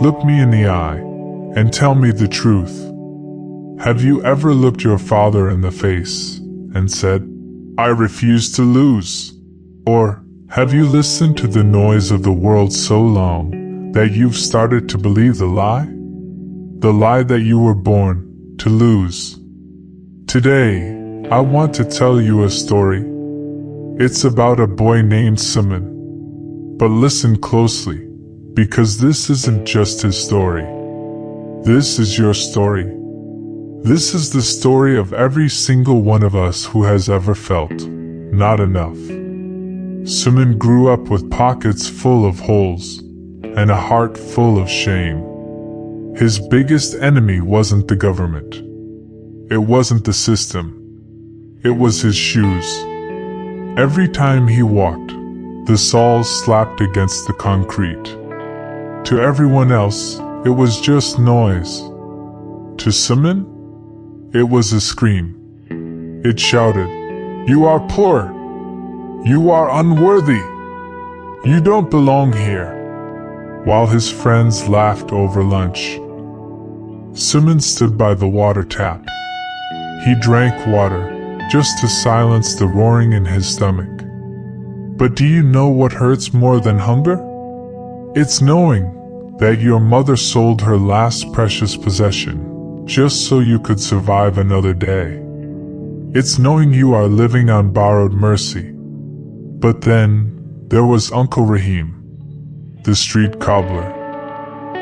look me in the eye and tell me the truth. Have you ever looked your father in the face and said, I refuse to lose? Or have you listened to the noise of the world so long that you've started to believe the lie? The lie that you were born to lose. Today, I want to tell you a story. It's about a boy named Sumon. But listen closely, because this isn't just his story. This is your story. This is the story of every single one of us who has ever felt not enough. Sumon grew up with pockets full of holes and a heart full of shame. His biggest enemy wasn't the government. It wasn't the system. It was his shoes. Every time he walked, the soles slapped against the concrete. To everyone else, it was just noise. To Sumon, it was a scream. It shouted, "You are poor. You are unworthy. You don't belong here." While his friends laughed over lunch, Sumon stood by the water tap. He drank water just to silence the roaring in his stomach. But do you know what hurts more than hunger? It's knowing that your mother sold her last precious possession just so you could survive another day. It's knowing you are living on borrowed mercy. But then there was Uncle Rahim, the street cobbler.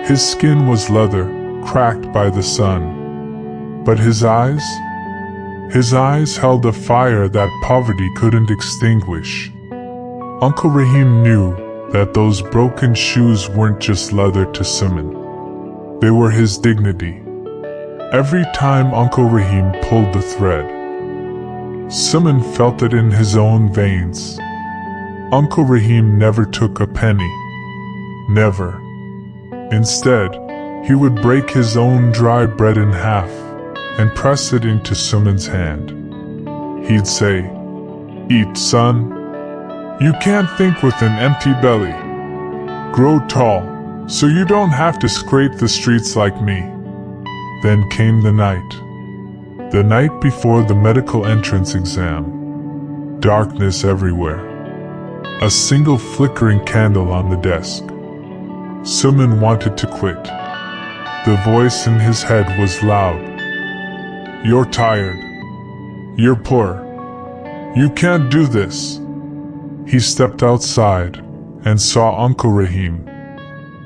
His skin was leather, cracked by the sun. But his eyes held a fire that poverty couldn't extinguish. Uncle Rahim knew that those broken shoes weren't just leather to Sumon. They were his dignity. Every time Uncle Rahim pulled the thread, Sumon felt it in his own veins. Uncle Rahim never took a penny. Never. Instead, he would break his own dry bread in half and press it into Sumon's hand. He'd say, "Eat, son. You can't think with an empty belly. Grow tall, so you don't have to scrape the streets like me." Then came the night before the medical entrance exam. Darkness everywhere. A single flickering candle on the desk. Sumon wanted to quit. The voice in his head was loud. "You're tired. You're poor. You can't do this." He stepped outside and saw Uncle Rahim,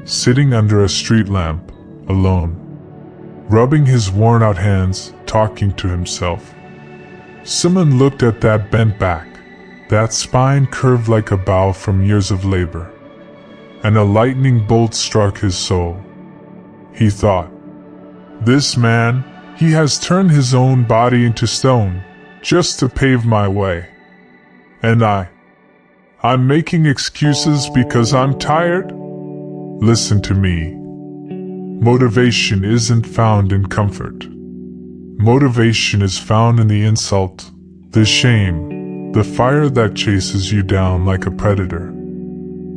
sitting under a street lamp, alone, rubbing his worn-out hands, talking to himself. Sumon looked at that bent back, that spine curved like a bow from years of labor, and a lightning bolt struck his soul. He thought, "This man, he has turned his own body into stone, just to pave my way. And I'm making excuses because I'm tired?" Listen to me. Motivation isn't found in comfort. Motivation is found in the insult, the shame, the fire that chases you down like a predator.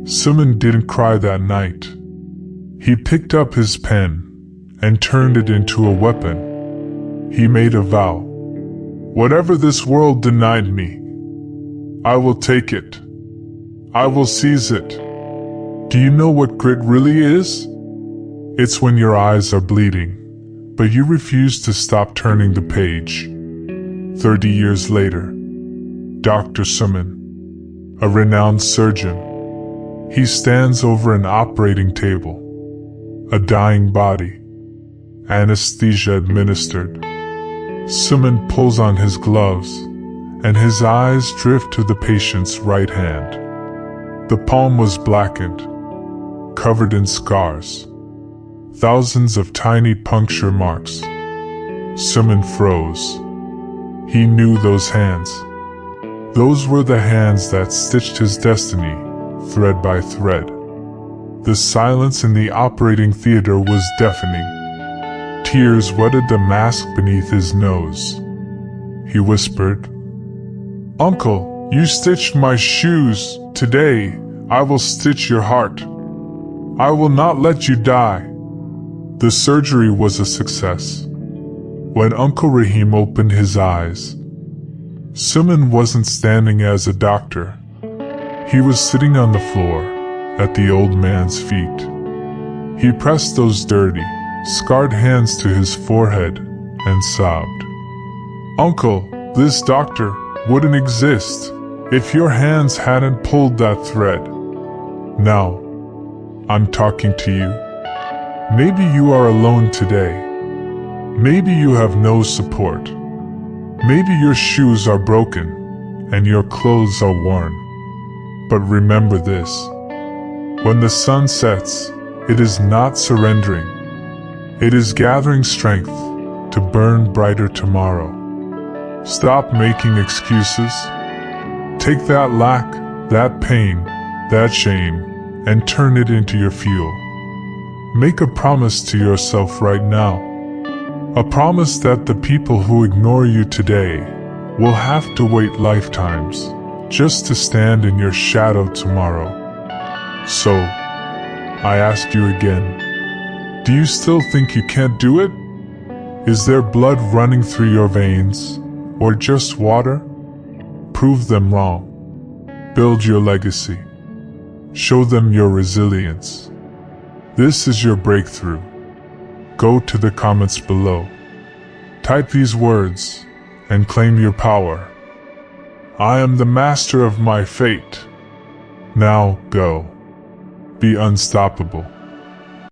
Sumon didn't cry that night. He picked up his pen and turned it into a weapon. He made a vow. "Whatever this world denied me, I will take it. I will seize it." Do you know what grit really is? It's when your eyes are bleeding, but you refuse to stop turning the page. 30 years later, Dr. Sumon, a renowned surgeon, he stands over an operating table. A dying body. Anesthesia administered. Sumon pulls on his gloves, and his eyes drift to the patient's right hand. The palm was blackened, covered in scars. Thousands of tiny puncture marks. Sumon froze. He knew those hands. Those were the hands that stitched his destiny, thread by thread. The silence in the operating theater was deafening. Tears wetted the mask beneath his nose. He whispered, "Uncle, you stitched my shoes. Today, I will stitch your heart. I will not let you die." The surgery was a success. When Uncle Rahim opened his eyes, Sumon wasn't standing as a doctor. He was sitting on the floor, at the old man's feet. He pressed those dirty, scarred hands to his forehead and sobbed. "Uncle, this doctor wouldn't exist if your hands hadn't pulled that thread. Now, I'm talking to you. Maybe you are alone today. Maybe you have no support. Maybe your shoes are broken and your clothes are worn. But remember this. When the sun sets, it is not surrendering. It is gathering strength to burn brighter tomorrow. Stop making excuses. Take that lack, that pain, that shame, and turn it into your fuel. Make a promise to yourself right now. A promise that the people who ignore you today will have to wait lifetimes just to stand in your shadow tomorrow. So, I ask you again, do you still think you can't do it? Is there blood running through your veins, or just water? Prove them wrong. Build your legacy. Show them your resilience. This is your breakthrough. Go to the comments below. Type these words and claim your power. I am the master of my fate. Now go. Be unstoppable.